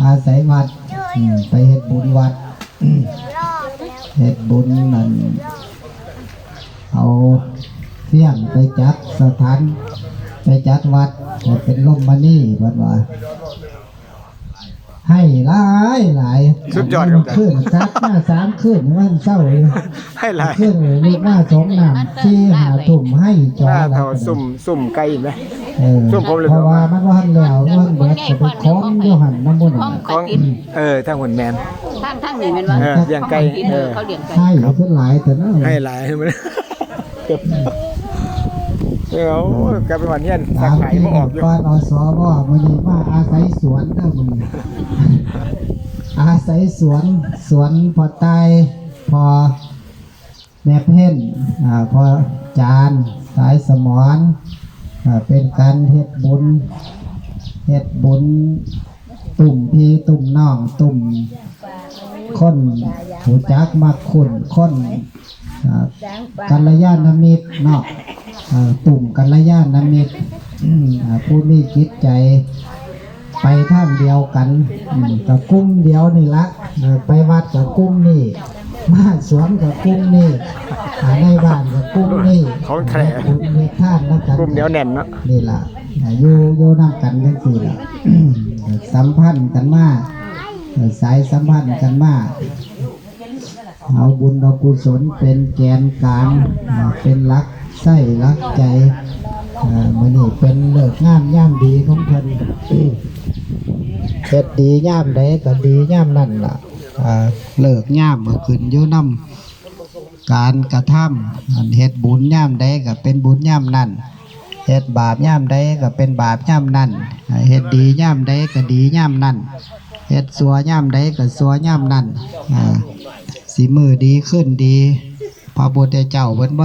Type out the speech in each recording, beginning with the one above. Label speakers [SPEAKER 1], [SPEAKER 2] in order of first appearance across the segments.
[SPEAKER 1] อาศัยวัดไปเฮ็ดบุญวัดเฮ็ดบุญนั่นเอาเที่ยงไปจัดสถานไปจัดวัดเป็นร่มมณีวัดว่าให้หลาย
[SPEAKER 2] สุดยอดครับ
[SPEAKER 1] ขึ้นซัดหน้า3ขึ้นวันเศร้า
[SPEAKER 2] ให้หลาย
[SPEAKER 1] ขึ้นลูกหน้าสงน้ำที่หาตุ่มให้จอ
[SPEAKER 2] หน้า
[SPEAKER 1] แล้
[SPEAKER 2] เท่าว สุ่มไก่ไหม ซุ่มผมเลย
[SPEAKER 1] เพราะว่ามันว่าหันแล้วมันเบิดจะไปคล้องอยู่หันน้ำมัน
[SPEAKER 2] ของทั้งหุ่นแมน
[SPEAKER 3] ทั้งนี่เป็นว่า
[SPEAKER 2] เลี้ยงไก่
[SPEAKER 3] เขาเลี้ยงไก่
[SPEAKER 1] ให้ขึ้นหลายแต่นั่น
[SPEAKER 2] ให้หลายมันกลับไปวันเนี้ยสักไข่มาออกอยู่
[SPEAKER 1] ก่อนอสว่ามันนี่มาอาศัยสวนเด้อมึงอาศัยสวนพอตายพอแม่เพ่นพอจานสายสมอนเป็นการเฮ็ดบุญตุ่มพี่ตุ่มน้องตุ่มคนหูจักมักขุนคนกัลยาณมิตรเนาะตุ่มกัลยาณมิตรผู้มีจิตใจไปทางเดียวกันกับกุ้มเดียวนี่ละไปวัดกับกุ้มนี่มาสวนกับกุ้มนี่ในบ้านกับกุ้มนี่
[SPEAKER 2] ของแท้
[SPEAKER 1] กุ้มนี่ท่านแล้วกัน
[SPEAKER 2] กลุ่มเดียวแน่นเนาะ
[SPEAKER 1] นี่ล่ะอยู่นำกันจังซี่ล่ะ สัมพันธ์กันมาสายสัมพันธ์กันมาเอาบุญเอากุศลเป็นแกนกลางเป็นหลักไส้หลักใจมื้อนี้เป็นเลิกงามย่ามดีของเพิ่นเฮ็ดดีย่ามใดก็ดีย่ามนั่นล่ะเลิกย่ามก็ขึ้นอยู่นำการกระทำเฮ็ดบุญย่ามใดก็เป็นบุญย่ามนั่นเฮ็ดบาปย่ามใดก็เป็นบาปย่ามนั่นเฮ็ดดีย่ามใดก็ดีย่ามนั่นเฮ็ดชั่วย่ามใดก็ชั่วย่ามนั่นสิมือดีขึ้นดีพระพุทธเจ้าเพิ่นบ่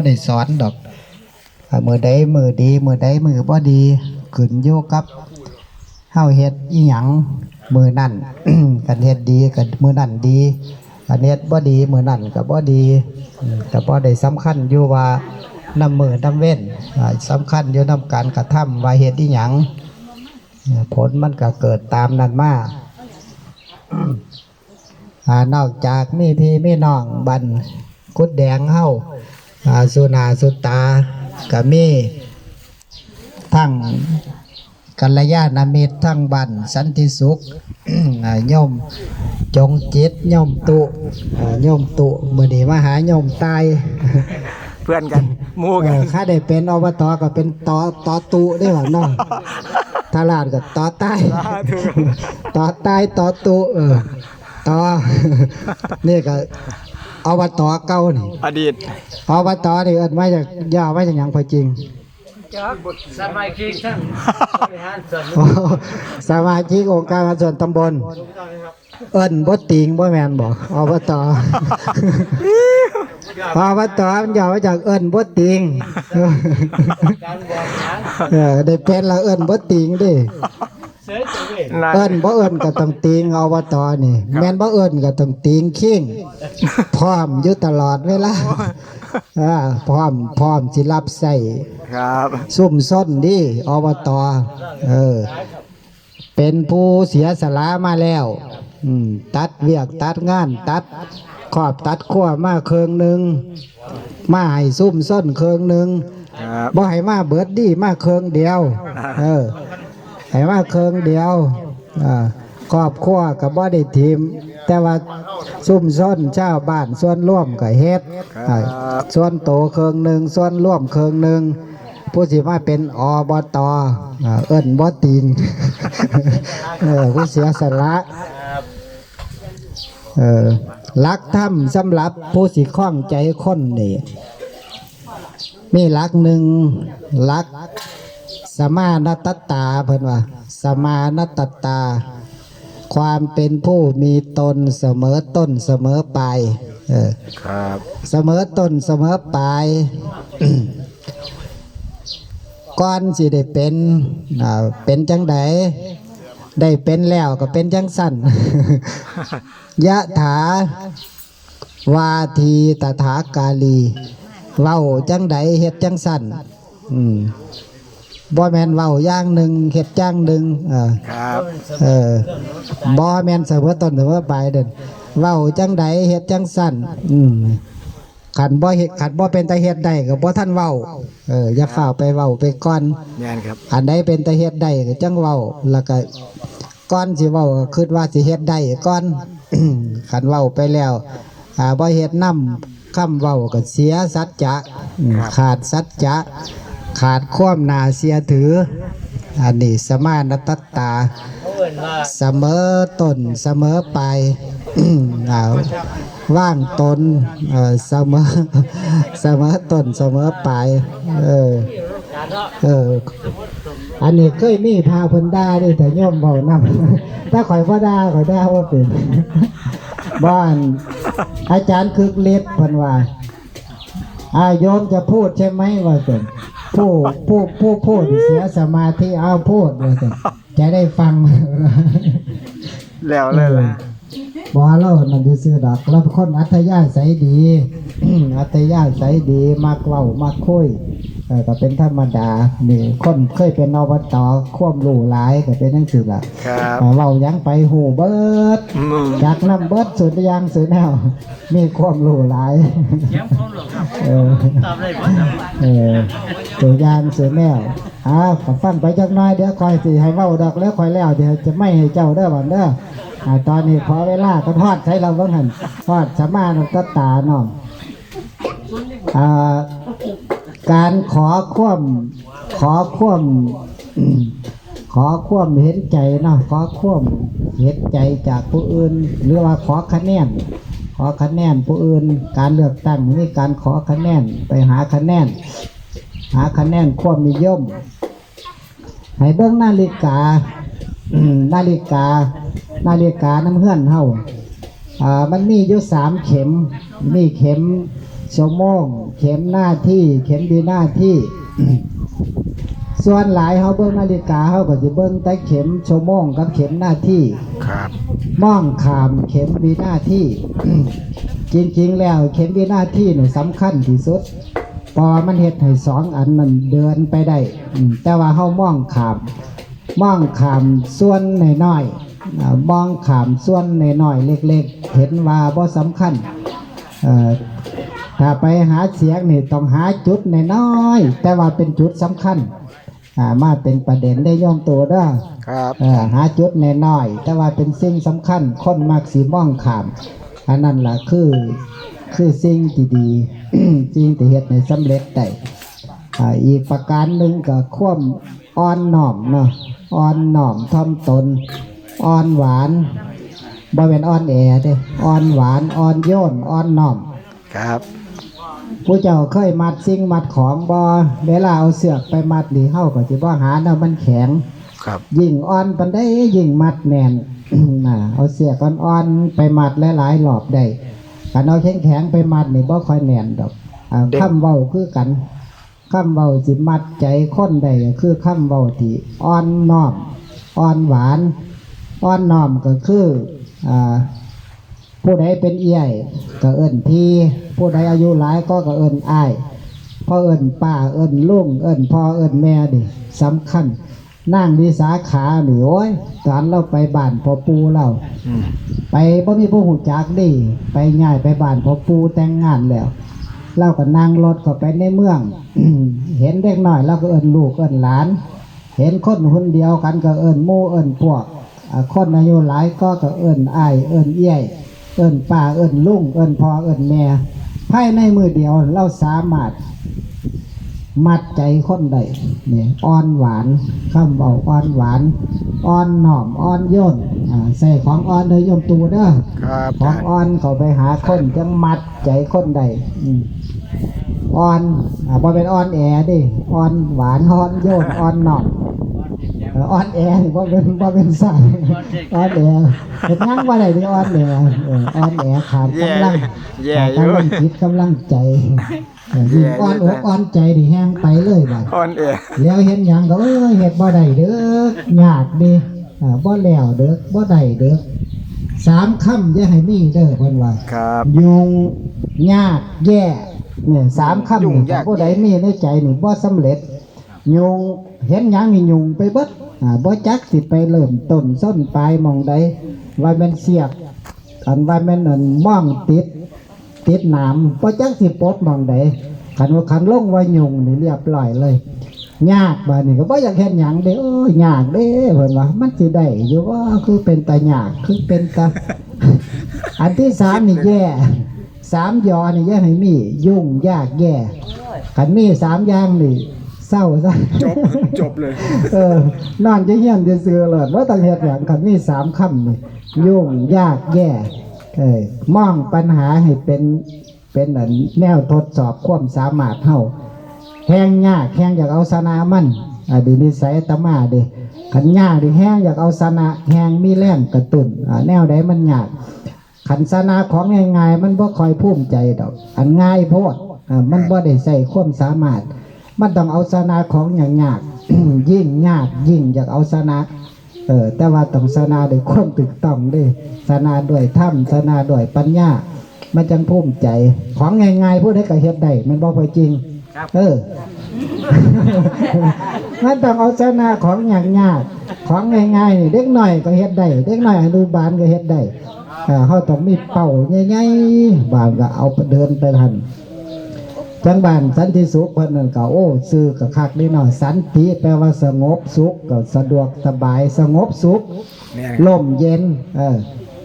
[SPEAKER 1] ได้สอนดอกมือใดมือดีมือใดมือบ่ดีขึ้นอยู่กับเฮาเฮ็ดอีหยังมือนั่น กันเฮ็ดดีก็มือนั่นดีกันเฮ็ดบ่ดีมือนั่นก็บ่ดีก็บ่ได้สำคัญอยู่ว่านำมือนำเว้นสำคัญอยู่นำการกระทำว่าเฮ็ดอีหยังผลมันก็เกิดตามนั้นมานอกจากมีพี่มีน้องบันกุดแดงเฮาสุนาสุตาก็มีทั้งกัลยาณมิตรทั้งบันสันติสุข โยมจงจิตโยมตุมื้อนี้มาหาโยมตาย
[SPEAKER 2] เพื่อนกันหมู่กัน
[SPEAKER 1] ข้าได้เป็นอบตก็เป็นต่อตุได้หรอเนาะทาราชก็ต่อใต้ต่อใต้ต่อตุต่อ นี่ก็อบตเก่านี่
[SPEAKER 2] อดีต
[SPEAKER 1] อบตนี่เอิ้นมาจากย่าไว้จากหยังพอจริง
[SPEAKER 4] สมัยคิงท่านบริหารส่วน
[SPEAKER 1] สมาชิกองค์การส่วนตำบลเอิ้นบ่ติงบ่แม่นบ่อบต อบตมันย่อมาจากเอิ้นบ่ติง
[SPEAKER 4] การบอกทาง
[SPEAKER 1] ได้เป็นละเอิ้นบ่ติงเด้
[SPEAKER 4] เสยจะเวท
[SPEAKER 1] เอิ้นบ่เอิ้นก็ต้องติงอบตนี่แม่นบ่เอิ้นก็ต้องติงขิงพร้อมอยู่ตลอดเวลาพร้อมสิรับใช้
[SPEAKER 2] ครับ
[SPEAKER 1] ซุ่มซ่อนดิอบตเป็นผู้เสียสละมาแล้วตัดเวียกตัดงานตัดขอบตัดขั้วมาเครื่องหนึ่งมาให้ซุ่มซ่อนเครื่องหนึ่ง
[SPEAKER 2] ครับ
[SPEAKER 1] บ่ให้มาเบิดดีมาเครื่องเดียวให้มาเครื่องเดียวครอบครัวกับบ่ได้ทีมแต่ว่าซุ่มซ่อนชาวบ้านส่วนร่วมก็เฮ็ดส่วนโตเครื่องหนึ่งส่วนร่วมเครื่องหนึ่งผู้สิมาเป็นอบตเอิ้นบ่ติง ผู้เสียสละลักธรรมสำหรับผู้สิคล้องใจคนนี่มีหลักหนึ่งหลักสมานัตตาเพิ่นว่าสมานัตตาความเป็นผู้มีตนเสมอต้นเสมอปลาย
[SPEAKER 2] ครับ
[SPEAKER 1] เสมอต้นเสมอปลาย ก่อนสิได้เป็นจังใดได้เป็นแล้วก็เป็นจังสั่น ยะถาวาทีตถากาลีเว้าจังใดเฮ็ดจังสั่น บ่แม่นเว้าอย่างหนึงเฮ็ดอย่างหนึง
[SPEAKER 2] ครับ
[SPEAKER 1] บ่แม่นเสมอต้นเสมอปลายเด้อเว้าจังใดเฮ็ดจังสั่นคันบ่เฮ็ดคันบ่เป็นตาเฮ็ดได้ก็บ่ทันเว้าอย่าฟ้าวไปเว้าไปก่อน
[SPEAKER 2] แม่นครับ
[SPEAKER 1] อันใดเป็นตาเฮ็ดได้ก็จังเว้าแล้วก็ก่อนสิเว้าก็คิดว่าสิเฮ็ดได้ก่อน คันเว้าไปแล้วบ่เฮ็ดนำคำเว้าก็เสียสัจจะขาดสัจจะขาดความน่าเชื่อถืออันนี้สมานตัตตาเสมอต้นเสมอปลาย ว่างตนเสมอเสมอต้นเสมอปลายอันนี้เคยมีพาเพิ่นด่าด้วยแต่ย่อมเบานำ ถ้าข่อยบ่ด่าข่อยด่าว่าเป็น บ้านอาจารย์คึกฤทธิ์เพิ่นว่าโยมจะพูดใช่ไหมว่าเป็นผู้พูดเสียสมาธิเอาพูดว่าเป็นจะได้ฟัง
[SPEAKER 2] แล้วเลยล่ะ
[SPEAKER 1] บ่เรานั่นซื่อๆดอกเราเป็นคนอัธยาศัยดี อัธยาศัยดีมักเว้ามักคุยก็เป็นธรรมดานี่คนเคยเป็นอบต.ความรู้หลายก็เป็นจังซี่ล่ะ
[SPEAKER 2] ครับ
[SPEAKER 1] เว้าหยังไปหูเบิดจากนำเบิดสุดยางสุดแนวมีความรู้หลาย
[SPEAKER 4] ยังคงหลงครับตอบได้บ่
[SPEAKER 1] ตัวอย่างสุดแนวก็ฟังไปจักหน่อยเดี๋ยวคอยสิให้เว้าดอกแล้วคอยแล้วเดี๋ยวจะไม่ให้เจ้าเด้อบัดเด้อตอนนี้ขอเวลาก็ทอดใช้เราเบิ่งหั่นทอดสมานตัตตาเนาะการขอความเห็นใจเนาะขอความเห็นใจจากผู้อื่นหรือว่าขอคะแนนผู้อื่นการเลือกตั้งมีการขอคะแนนไปหาคะแนนความนิยมให้เบิ่งนาฬิกาน้ำเฮือนเฮามันมีอยู่3เข็มมีเข็มชั่วโมงเข็มหน้าที่เข็มวินาที ส่วนหลายเฮาเบิ่งนาฬิกาเฮาก็สิเบิ่งแต่เข็มชั่วโมงกับเข็มหน้าที่
[SPEAKER 2] ครับ
[SPEAKER 1] มองข้ามเข็มวินาที จริงๆแล้วเข็มวินาทีนี่สำคัญที่สุดเพราะมันเฮ็ดให้2อันมันเดินไปได้แต่ว่าเฮามองข้ามส่วนน้อยๆมองข้ามส่วนน้อยๆเล็กๆเห็นว่าบ่สำคัญถ้าไปหาเสียงนี่ต้องหาจุดน้อยๆแต่ว่าเป็นจุดสำคัญมาเป็นประเด็นได้ย่อมตัวเด้อ
[SPEAKER 2] ครับ
[SPEAKER 1] หาจุดน้อยๆแต่ว่าเป็นสิ่งสำคัญคนมักสิมองข้ามอันนั้นล่ะคือสิ่งที่ดี สิ่งที่เฮ็ดให้สำเร็จได้อีกประการหนึ่งก็ความอ่อนน้อมเนาะอ่อนน้อมถ่อมตนอ่อนหวานบ่แม่นอ่อนแอเด้อ่อนหวานอ่อนโยนอ่อนน้อม
[SPEAKER 2] ครับ
[SPEAKER 1] ผู้เจ้าเคยมัดสิ่งมัดของบ่เวลาเอาเสือกไปมัดนี่เฮาก็สิบ่หาแนวมันแข็ง
[SPEAKER 2] ครับ
[SPEAKER 1] ยิ่งอ่อนปานใดยิ่งมัดแน่น เอาเสือกอ่อนๆไปมัดหลายๆรอบได้คันเอาแข็งๆไปมัดนี่บ่ค่อยแน่นดอกคำเว้าคือกันคำเว้าสิมัดใจคนได้ก็คือคำเว้าที่อ่อนน้อมอ่อนหวานอ่อนน้อมก็คือผู้ใดเป็นเอี้ยก็เอิ้นพี่ผู้ใดอายุหลายก็เอิ้นอ้ายพ่อเอิ้นป้าเอิ้นลุงเอิ้นพ่อเอิ้นแม่ดิสำคัญนั่งวิสาขานี่โอ้ยตอนเราไปบ้านพ่อปู่เราไปบ่มีผู้หูจักดิไปง่ายไปบ้านพ่อปู่แต่งงานแล้วเราก็นั่งรถเข้าไปในเมือง เห็นเด็กน้อยเราก็เอิ้นลูกเอิ้นหลานเห็นคนเดียวกันก็เอิ้นหมู่เอิ้นพวกคนอายุหลายก็เอิ้นอ้ายเอิ้นเอี้ยเอิ้นป้าเอิ้นลุงเอิ้นพ่อเอิ้นแม่ภายในมือเดียวเราสามารถมัดใจคนได้เนี่ยอ่อนหวานคำเบาอ่อนหวานอ่อนหน่อมอ่อนโยนใส่ของอ่อนเลยโยมตูเด้อ
[SPEAKER 2] ครับ
[SPEAKER 1] ของอ่อนเขาไปหาคนจังมัดใจคนได้อ่อนบ่เป็นอ่อนแอดิอ่อนหวานอ่อนโยนอ่อนหน่อมอ่อนแอนี่บ่เป็นสายอ่อนแอเป็นยังว่าได้ดิอ่อนแออ่อนแอขาดกำลัง
[SPEAKER 2] แย่อยู่
[SPEAKER 1] กำลังจิตกำลังใจอ่อนอกอ่อนใจดิแห้งไปเลยบัด
[SPEAKER 2] อ่อนแอ
[SPEAKER 1] แล้วเห็นหยังก็เฮ็ดบ่ได้เด้อยากดิบ่แล้วเด้อบ่ได้เด้อ3คำอย่าให้มีเด้อเพิ่นว่า
[SPEAKER 2] ครับ
[SPEAKER 1] ยุ่งยากแย่เนี่ย3คำ
[SPEAKER 2] ยุ่ง
[SPEAKER 1] นี่
[SPEAKER 2] ยาก
[SPEAKER 1] ผู้ใดมีในใจนี่บ่สำเร็จยุ่ง เห็นหยังมียุงไปเบิดบ่จักสิไปเริ่มต้นส้นปลายหม่องใดว่าแม่นเสียกอันว่าแม่นอันม่องติดหนามบ่จักสิปลดหม่องใดคันว่าคันลงว่ายุงนี่เรียบร้อยเลยยากบาดนี้ก็บ่อยากเฮ็ดหยังเด้โอ้ยยากเด้เพิ่นว่ามันสิได้อยู่ว่าคือเป็นตายากคือเป็นตา อันที่3นี่แย่3ยอนี่แย่ให้มียุ่งยากแย่คันมี3อย่างนี่เศร้าซะ
[SPEAKER 2] จบเลย
[SPEAKER 1] นอนจะเฮียนจะซื้อเลยว่าต้องเฮ็ดหยังคันมี3คำนี่ยุ่งยากแย่มองปัญหาให้เป็นอันแนวทดสอบความสามารถเฮาแห้งยากแห้งอยากเอาชนะมันดีนิสัยอาตมาเด้ขันยากดิแห้งอยากเอาชนะแห้งมีแรงกระตุ้นแนวใดมันยากขันชนะของง่ายๆมันบ่ค่อยภูมิใจดอกอันง่ายโพดมันบ่ได้ใส่ความสามารถมันต้องเอาชนะของอย่างยาก ยิ่งยากยิ่งอยากเอาชนะแต่ว่าต้องชนะด้วยความถูกต้องด้วยชนะด้วยธรรมชนะด้วยปัญญามันจังภูมิใจของง่ายๆผู้ใดก็เฮ็ดได้มันบ่ค่อยจริงมันต้องเอาชนะของยากๆของง่ายๆนี่เด็กน้อยก็เฮ็ดได้เด็กน้อยอนุบาลก็เฮ็ดได้เขาต้องมีเป้าใหญ่ๆบางก็เอาเดินไปทันจังบ้านสันติสุขเพิ่นนั่นก็โอ้ชื่อก็คักนิดหน่อยสันติแปลว่าสงบสุขก็สะดวกสบายสงบสุขลมเย็น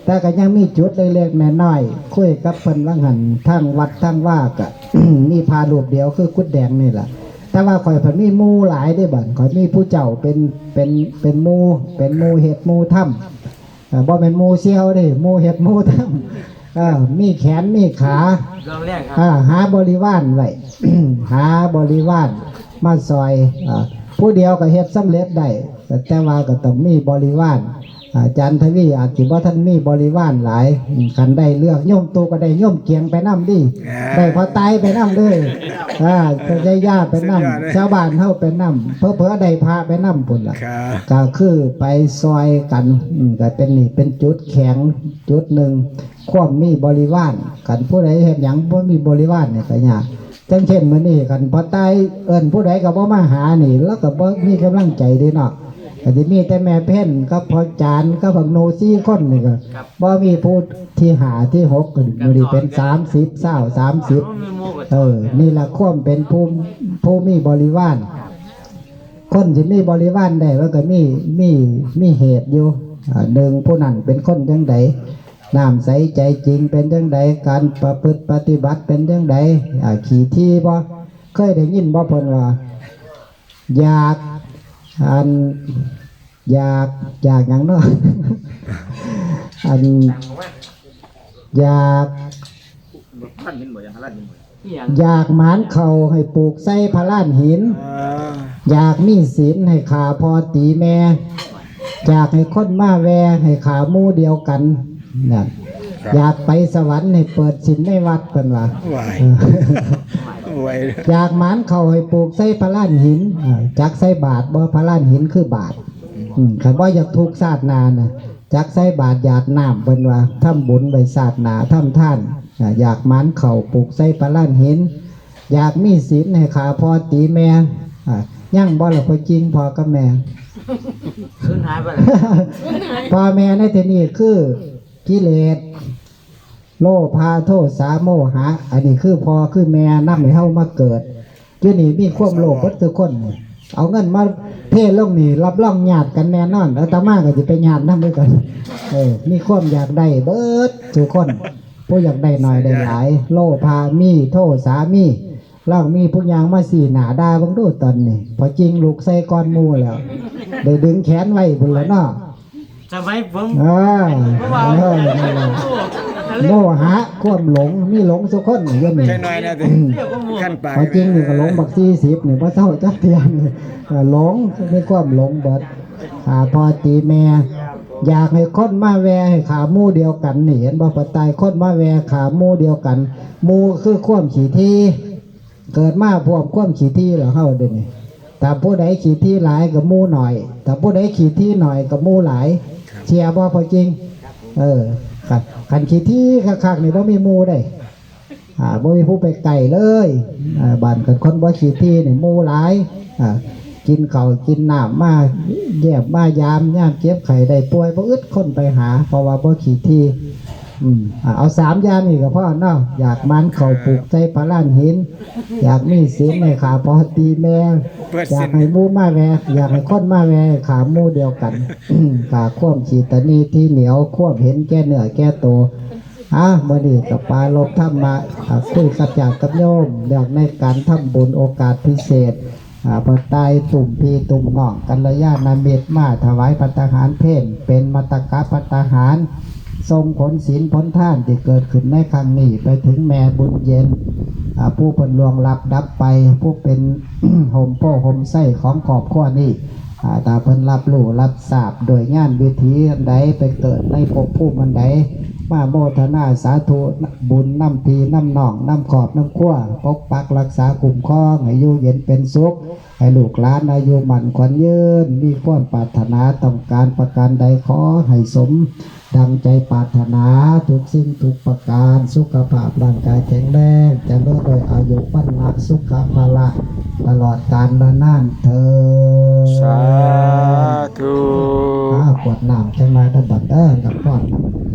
[SPEAKER 1] แต่ก็ยังมีจุดเล็กๆน้อยๆคุยกับเพิ่นว่าหั่นทั้งวัดทั้งว่าก็ มีพารูปเดียวคือกุดแดงนี่แหละแต่ว่าข่อยเพิ่นมีหมู่หลายได้บัดข่อยมีผู้เจ้าเป็นหมู่เฮ็ดหมู่ถ้ำบ่เป็นหมู่เสี่ยวเด้หมู่เฮ็ดหมู่ถ้ำมีแขนมีขาหาบริวารไว้ หาบริวารมาซอยผู้เดียวก็เฮ็ดสำเร็จได้แต่ว่าก็ต้องมีบริวารอาจารย์ทวีอาจสิว่าท่านมีบริวารหลายคันได้เลือกโยมตูก็ได้โยมเกียงไปน้ำดิได้พอตายไปน้ำด้วยได้ญาติไปน้ำชาวบ้านเข้าไปน้ำเพื่อได้พระไปน้ำปุ่นละก็คือไปซอยกันก็เป็นนี่เป็นจุดแข็งจุดหนึ่งความมีบริวารกันผู้ใดเห็นอย่างว่ามีบริวารเนี่ยก็ยากจังเช่นมื้อนี้กันพอตายเอิ้นผู้ใดก็บ่มาหานี่แล้วก็บ่มีกำลังใจดีเนาะแต่ที่มีแต่แม่เพ่นก็พอจานก็ผักโนซี่คนนี่ก็บ่มีผู้ที่หาที่6ก็มื้อนี้เป็น30 30นี่ละความเป็นผู้มีบริวารคนที่มีบริวารได้แล้วก็มีเหตุอยู่หนึ่งผู้นั้นเป็นคนจังไดน้ำใสใจจริงเป็นจังไดการประพฤติปฏิบัติเป็นจังไดขี่ที่บ่เคยได้ยินบ่เพิ่นว่าอยากอย่างเนาะ อยากหมานเข่าให้ปลูกใส่พระล้านหินอยากมีศีลให้ขาพอตีแม่อยากให้คนมาแวให้ขาหมู่เดียวกันเนี่ยอยากไปสวรรค์ให้เปิดศีลในวัดเป็นว่าอยากหมานเข่าให้ปลูกใส่พระล้านหินจักใส่บาทบ่พระล้านหินคือบาทคันว่าอยากทุกศาสนานะจักใส่บาทหยาดน้ำเป็นว่าทำบุญไว้ศาสนาทำท่านอยากหมานเข่าปลูกใส่พระล้านหินอยากมีศีลให้ขาพอตีแม่ยั่งบ่ละพอจริงพอกับแม่พ่อแม่ในที่นี้คือกิเลสโลภะโทสะโมหะอันนี้คือพ่อคือแม่นำให้เฮามาเกิดอยู่นี่มีความโลภเบิดทุกคนเอาเงินมาเทลงนี่รับรองญาติกันแน่นอนอาตมาก็สิไปญาตินำด้วยกันมีความอยากได้เบิดทุกคนผู้อยากได้หน่อยได้หลายโลภะมีโทสะมีเรามีพวกอย่างมาสี่หนาดาบังดูตอนนี่พอจริงลูกใส่ก้อนมูแล้วได้ดึงแขนไว้บนแล้วเนาะ
[SPEAKER 4] จะไม่ผม
[SPEAKER 1] โมหะความหลงมีหลงสุขคนเยอะหนึ่งพอจริงนี่ก็หลงบัก40นี่พอเท่าจักเทียนหลงมีความหลงเบิดพอตีแม่อยากให้คนมาแวให้ขาหมู่เดียวกันนี่เห็นบ่ปตายคนมาแวขาหมู่เดียวกันหมู่คือความขี้ที่เกิดมาพวกความขี้ที่เหรอเข้าเดี๋ยวนี้แต่ผู้ใดขี้ที่หลายกับมู่หน่อยแต่ผู้ใดขี้ที่หน่อยกับมู่หลายเชียร์บ่พอจริงขันขี้ที่คักๆนี่ต้องมีมู่ได้บ่มีผู้ไปไก่เลยบ้านกันคนบ่ขี้ที่นี่มู่หลาย กินข้าวกินน้ำมาเยี่ยมมายามย่ามเจ็บไข้ได้ป่วยบ่อึดคนไปหาเพราะว่าบ่ขี้ที่เอา3อย่างนี่ก็พอเนาะอยากมันเข้าปลูกใจปลาล้านหินอยากมีศีลในขาพอตีแม่อยากให้หมู่มาแวอยากให้คนมาแวขาหมู่เดียวกันขาควมขีตะนีที่เหนียวควบเห็นแก่เนื้อแก่ตัวมื่อนี้กับปลาลบธรรมะคุยกับจากกับโยมเรื่องในการทำบุญโอกาสพิเศษพอตายตุ่มพีตุ่มน่องกัลยาณมิตรมาถวายปัตตาหารเพนเป็นมัตตกะปัตตาหารทรงผลศีลผลท่านที่เกิดขึ้นในครั้งนี้ไปถึงแม่บุญเย็นผู้เป็นลวงลับดับไปผู้เป็น โฮมโป้โฮมไส้ของขอบข้อนี้ตาเพิ่นรับรู้รับทราบโดยงานวิธีใดไปเกิดในภพภูมิอันใดมาโมทนาสาธุบุญน้ำพีน้ำหนองน้ำขอบน้ำขั้วปกปักรักษาคุ้มครองให้อยู่เย็นเป็นสุขให้ลูกหลานอายุมั่นขวัญยืนมีความปรารถนาต้องการประการใดขอให้สมดังใจปรารถนาทุกสิ่งทุกประการสุขภาพร่างกายแข็งแรงจะเลื่อนโดยอายุวันนะสุขภาละตลอดกาลละนานเธอ
[SPEAKER 2] สาธุ
[SPEAKER 1] ขวดน้ำจังไรระดับกับก้อนน้ำ